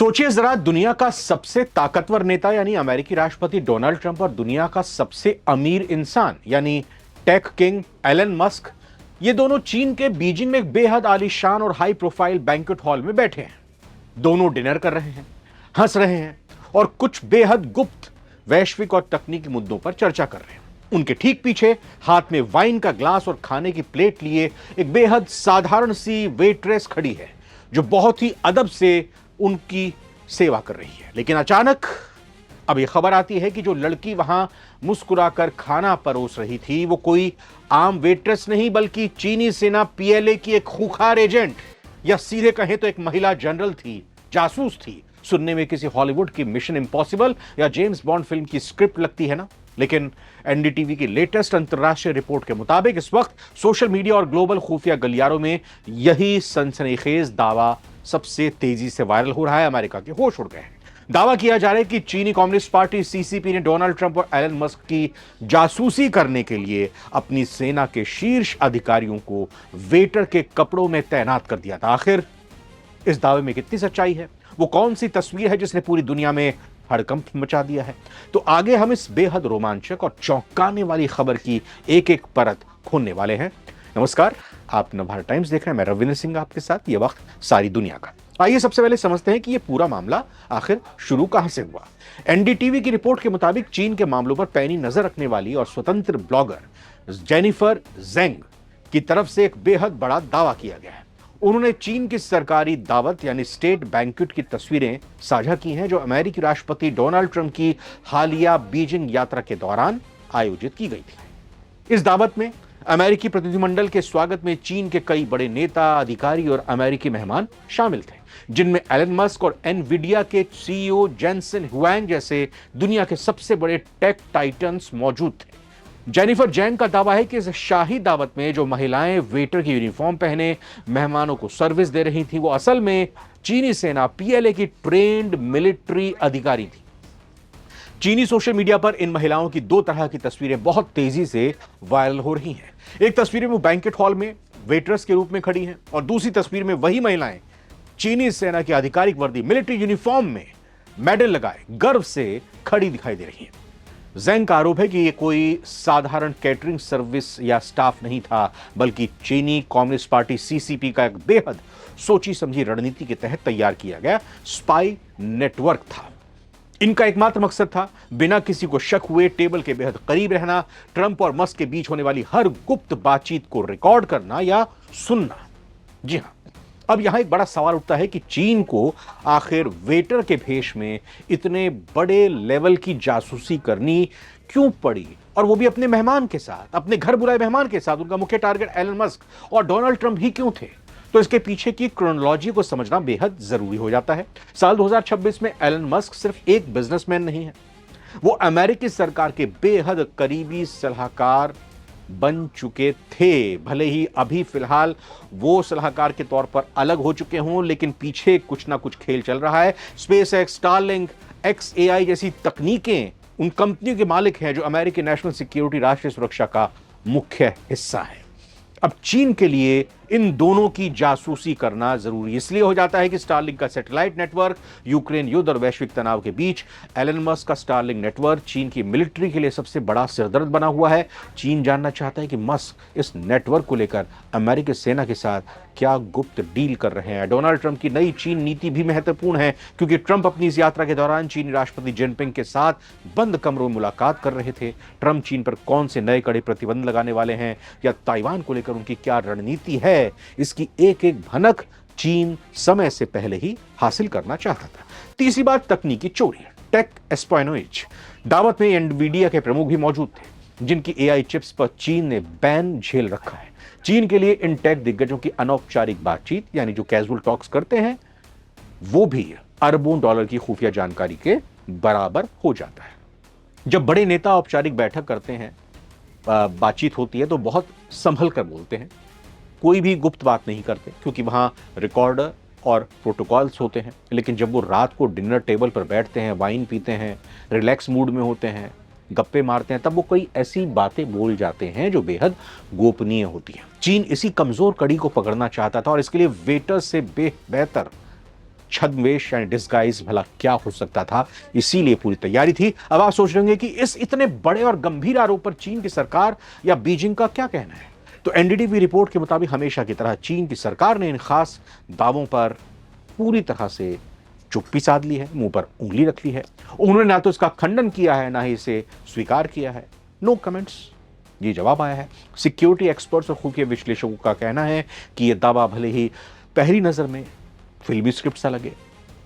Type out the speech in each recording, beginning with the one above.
सोचिए जरा, दुनिया का सबसे ताकतवर नेता यानी अमेरिकी राष्ट्रपति डोनाल्ड ट्रंप और दुनिया का सबसे अमीर इंसान यानी टेक किंग एलन मस्क, ये दोनों चीन के बीजिंग में एक बेहद आलीशान और हाई प्रोफाइल बैंक्वेट हॉल में बैठे हैं। दोनों डिनर कर रहे हैं, हंस रहे हैं और कुछ बेहद गुप्त वैश्विक और तकनीकी मुद्दों पर चर्चा कर रहे हैं। उनके ठीक पीछे हाथ में वाइन का ग्लास और खाने की प्लेट लिए एक बेहद साधारण सी वेट्रेस खड़ी है जो बहुत ही अदब से उनकी सेवा कर रही है। लेकिन अचानक अब यह खबर आती है कि जो लड़की वहां मुस्कुराकर खाना परोस रही थी वो कोई आम वेट्रेस नहीं बल्कि चीनी सेना पीएलए की एक खूंखार एजेंट, या सीधे कहें तो एक महिला जनरल थी, जासूस थी। सुनने में किसी हॉलीवुड की मिशन इंपॉसिबल या जेम्स बॉन्ड फिल्म की स्क्रिप्ट लगती है ना। लेकिन एनडीटीवी की लेटेस्ट अंतर्राष्ट्रीय रिपोर्ट के मुताबिक इस वक्त सोशल मीडिया और ग्लोबल खुफिया गलियारों में यही सनसनीखेज दावा सबसे तेजी से वायरल हो रहा है। अमेरिका के होश उड़ गए हैं। दावा किया जा रहा है कि चीनी कम्युनिस्ट पार्टी सीसीपी ने डोनाल्ड ट्रंप और एलन मस्क की जासूसी करने के लिए अपनी सेना के शीर्ष अधिकारियों को वेटर के कपड़ों में तैनात कर दिया था। आखिर इस दावे में कितनी सच्चाई है? वो कौन सी तस्वीर है जिसने पूरी दुनिया में हड़कंप मचा दिया है? तो आगे हम इस बेहद रोमांचक और चौंकाने वाली खबर की एक एक परत खोलने वाले हैं। नमस्कार, आप नवभारत टाइम्स देख रहे हैं। मैं रविंद्र सिंह आपके साथ, ये वक्त सारी दुनिया का। आइए सबसे पहले समझते हैं कि ये पूरा मामला आखिर शुरू कहां से हुआ। एनडीटीवी की रिपोर्ट के मुताबिक चीन के मामलों पर पैनी नजर रखने वाली और स्वतंत्र ब्लॉगर जेनिफर जेंग की तरफ से एक बेहद बड़ा दावा किया गया है। उन्होंने चीन की सरकारी दावत यानी स्टेट बैंक्वेट की तस्वीरें साझा की हैं जो अमेरिकी राष्ट्रपति डोनाल्ड ट्रंप की हालिया बीजिंग यात्रा के दौरान आयोजित की गई थी। इस दावत में अमेरिकी प्रतिनिधिमंडल के स्वागत में चीन के कई बड़े नेता, अधिकारी और अमेरिकी मेहमान शामिल थे, जिनमें एलन मस्क और एनवीडिया के सीईओ जेनसेन हुआंग जैसे दुनिया के सबसे बड़े टेक टाइटन्स मौजूद थे। जेनिफर जैंग का दावा है कि इस शाही दावत में जो महिलाएं वेटर की यूनिफॉर्म पहने मेहमानों को सर्विस दे रही थी वो असल में चीनी सेना पीएलए की ट्रेंड मिलिट्री अधिकारी थी। चीनी सोशल मीडिया पर इन महिलाओं की दो तरह की तस्वीरें बहुत तेजी से वायरल हो रही हैं। एक तस्वीर में वो बैंक्वेट हॉल में वेटर्स के रूप में खड़ी हैं और दूसरी तस्वीर में वही महिलाएं चीनी सेना की आधिकारिक वर्दी मिलिट्री यूनिफॉर्म में मेडल लगाए गर्व से खड़ी दिखाई दे रही हैं। जेंग का आरोप है कि ये कोई साधारण कैटरिंग सर्विस या स्टाफ नहीं था, बल्कि चीनी कम्युनिस्ट पार्टी सीसीपी का एक बेहद सोची समझी रणनीति के तहत तैयार किया गया स्पाई नेटवर्क था। इनका एकमात्र मकसद था बिना किसी को शक हुए टेबल के बेहद करीब रहना, ट्रंप और मस्क के बीच होने वाली हर गुप्त बातचीत को रिकॉर्ड करना या सुनना। जी हां, अब यहां एक बड़ा सवाल उठता है कि चीन को आखिर वेटर के भेष में इतने बड़े लेवल की जासूसी करनी क्यों पड़ी, और वो भी अपने मेहमान के साथ, अपने घर बुलाए मेहमान के साथ। उनका मुख्य टारगेट एलन मस्क और डोनाल्ड ट्रंप ही क्यों थे? तो इसके पीछे की क्रोनोलॉजी को समझना बेहद जरूरी हो जाता है। साल 2026 में एलन मस्क सिर्फ एक बिजनेसमैन नहीं है, वो अमेरिकी सरकार के बेहद करीबी सलाहकार बन चुके थे। भले ही अभी फिलहाल वो सलाहकार के तौर पर अलग हो चुके हों, लेकिन पीछे कुछ ना कुछ खेल चल रहा है। स्पेस एक्स, स्टारलिंक, XAI जैसी तकनीकें उन कंपनियों के मालिक हैं जो अमेरिकी नेशनल सिक्योरिटी, राष्ट्रीय सुरक्षा का मुख्य हिस्सा है। अब चीन के लिए इन दोनों की जासूसी करना जरूरी इसलिए हो जाता है कि स्टारलिंक का सैटेलाइट नेटवर्क यूक्रेन युद्ध और वैश्विक तनाव के बीच एलन मस्क का स्टारलिंक नेटवर्क चीन की मिलिट्री के लिए सबसे बड़ा सिरदर्द बना हुआ है। चीन जानना चाहता है कि मस्क इस नेटवर्क को लेकर अमेरिकी सेना के साथ क्या गुप्त डील कर रहे हैं। डोनाल्ड ट्रंप की नई चीन नीति भी महत्वपूर्ण है, क्योंकि ट्रंप अपनी इस यात्रा के दौरान चीनी राष्ट्रपति जिनपिंग के साथ बंद कमरों में मुलाकात कर रहे थे। ट्रंप चीन पर कौन से नए कड़े प्रतिबंध लगाने वाले हैं या ताइवान को लेकर उनकी क्या रणनीति है, इसकी एक एक भनक चीन समय से पहले ही हासिल करना चाहता था। तीसरी बात, तकनीकी चोरी, टेक एस्पाइनोज। दावत में एनवीडिया के प्रमुख भी मौजूद थे, जिनकी AI चिप्स पर चीन ने बैन झेल रखा है। चीन के लिए इन टेक दिग्गजों की अनौपचारिक बातचीत यानी जो कैजुअल टॉक्स करते हैं वो भी अरबों डॉलर की खुफिया जानकारी के बराबर हो जाता है। जब बड़े नेता औपचारिक बैठक करते हैं, बातचीत होती है, तो बहुत संभल कर बोलते हैं, कोई भी गुप्त बात नहीं करते, क्योंकि वहां रिकॉर्डर और प्रोटोकॉल्स होते हैं। लेकिन जब वो रात को डिनर टेबल पर बैठते हैं, वाइन पीते हैं, रिलैक्स मूड में होते हैं, गप्पे मारते हैं, तब वो कई ऐसी बातें बोल जाते हैं जो बेहद गोपनीय होती हैं। चीन इसी कमजोर कड़ी को पकड़ना चाहता था और इसके लिए वेटर से बेहतर छद्मवेश यानी डिस्गाइज भला क्या हो सकता था, इसीलिए पूरी तैयारी थी। अब आप सोच रहे होंगे कि इस इतने बड़े और गंभीर आरोप पर चीन की सरकार या बीजिंग का क्या कहना है। तो एनडीटीवी रिपोर्ट के मुताबिक हमेशा की तरह चीन की सरकार ने इन खास दावों पर पूरी तरह से चुप्पी साध ली है, मुंह पर उंगली रख ली है। उन्होंने ना तो इसका खंडन किया है, ना ही इसे स्वीकार किया है। नो कमेंट्स, ये जवाब आया है। सिक्योरिटी एक्सपर्ट्स और खुफिया विश्लेषकों का कहना है कि यह दावा भले ही पहली नजर में फिल्मी स्क्रिप्ट सा लगे,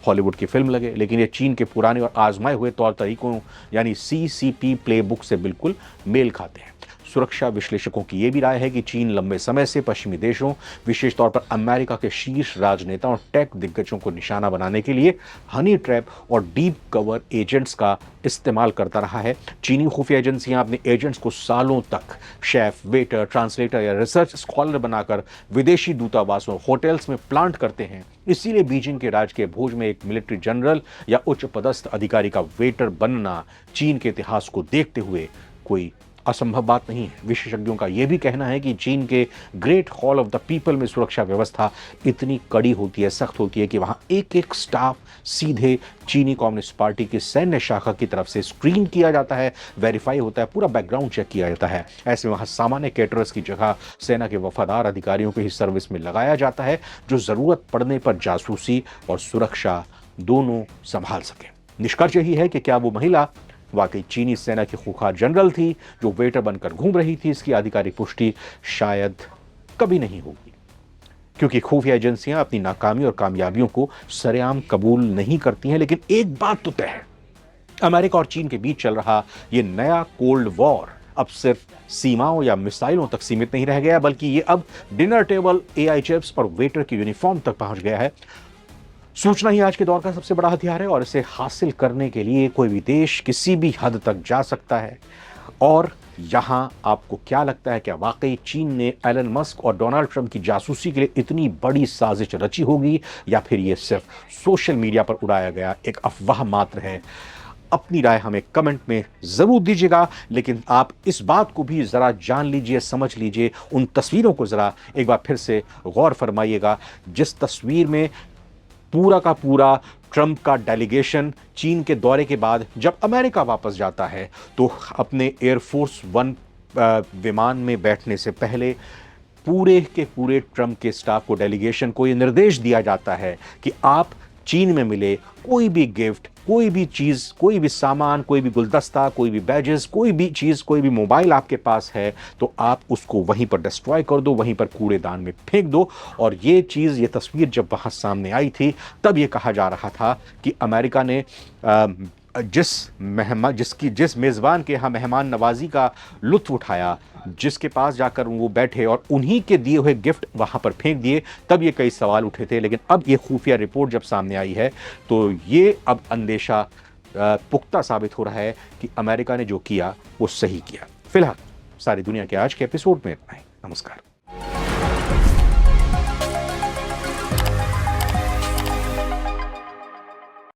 हॉलीवुड की फिल्म लगे, लेकिन ये चीन के पुराने और आजमाए हुए तौर तरीकों यानी सीसीपी प्लेबुक से बिल्कुल मेल खाते हैं। सुरक्षा विश्लेषकों की यह भी राय है कि चीन लंबे समय से पश्चिमी देशों, विशेष तौर पर अमेरिका के शीर्ष राजनेताओं और टेक दिग्गजों को निशाना बनाने के लिए हनी ट्रैप और डीप कवर एजेंट्स का इस्तेमाल करता रहा है। चीनी खुफिया एजेंसियां अपने एजेंट्स को सालों तक शेफ, वेटर, ट्रांसलेटर या रिसर्च स्कॉलर बनाकर विदेशी दूतावासों, होटल्स में प्लांट करते हैं। इसीलिए बीजिंग के राजकीय भोज में एक मिलिट्री जनरल या उच्च पदस्थ अधिकारी का वेटर बनना चीन के इतिहास को देखते हुए कोई असंभव बात नहीं है। विशेषज्ञों का यह भी कहना है कि चीन के great hall of the people में सुरक्षा व्यवस्था इतनी कड़ी होती है, सख्त होती है कि वहां एक एक स्टाफ सीधे चीनी कम्युनिस्ट पार्टी की सैन्य शाखा की तरफ से स्क्रीन किया जाता है, वेरीफाई होता है, पूरा बैकग्राउंड चेक किया जाता है। ऐसे में वहां सामान्य कैटरर्स की जगह सेना के वफादार अधिकारियों को ही सर्विस में लगाया जाता है, जो जरूरत पड़ने पर जासूसी और सुरक्षा दोनों संभाल सके। निष्कर्ष यही है कि क्या वो महिला वाकई चीनी सेना की खूंखार जनरल थी जो वेटर बनकर घूम रही थी, इसकी आधिकारिक पुष्टि शायद कभी नहीं होगी, क्योंकि खुफिया एजेंसियां अपनी नाकामी और कामयाबियों को सरेआम कबूल नहीं करती हैं। लेकिन एक बात तो तय है, अमेरिका और चीन के बीच चल रहा यह नया कोल्ड वॉर अब सिर्फ सीमाओं या मिसाइलों तक सीमित नहीं रह गया, बल्कि यह अब डिनर टेबल, एआई चिप्स और वेटर की यूनिफॉर्म तक पहुंच गया है। सूचना ही आज के दौर का सबसे बड़ा हथियार है और इसे हासिल करने के लिए कोई भी देश किसी भी हद तक जा सकता है। और यहां आपको क्या लगता है, क्या वाकई चीन ने एलन मस्क और डोनाल्ड ट्रंप की जासूसी के लिए इतनी बड़ी साजिश रची होगी, या फिर यह सिर्फ सोशल मीडिया पर उड़ाया गया एक अफवाह मात्र है? अपनी राय हमें कमेंट में जरूर दीजिएगा, लेकिन आप इस बात को भी जरा जान लीजिए, समझ लीजिए, उन तस्वीरों को जरा एक बार फिर से गौर फरमाइएगा जिस तस्वीर में पूरा का पूरा ट्रंप का डेलीगेशन चीन के दौरे के बाद जब अमेरिका वापस जाता है तो अपने एयरफोर्स वन विमान में बैठने से पहले पूरे के पूरे ट्रंप के स्टाफ को, डेलीगेशन को यह निर्देश दिया जाता है कि आप चीन में मिले कोई भी गिफ्ट, कोई भी चीज, कोई भी सामान, कोई भी गुलदस्ता, कोई भी बैजेस, कोई भी चीज, कोई भी मोबाइल आपके पास है तो आप उसको वहीं पर डिस्ट्रॉय कर दो, वहीं पर कूड़ेदान में फेंक दो। और ये चीज, ये तस्वीर जब वहां सामने आई थी तब ये कहा जा रहा था कि अमेरिका ने जिस मेजबान के यहाँ मेहमान नवाजी का लुत्फ उठाया, जिसके पास जाकर वो बैठे और उन्हीं के दिए हुए गिफ्ट वहां पर फेंक दिए, तब ये कई सवाल उठे थे। लेकिन अब ये खुफिया रिपोर्ट जब सामने आई है तो ये अब अंदेशा पुख्ता साबित हो रहा है कि अमेरिका ने जो किया वो सही किया। फिलहाल सारी दुनिया के आज के एपिसोड में इतना ही। नमस्कार।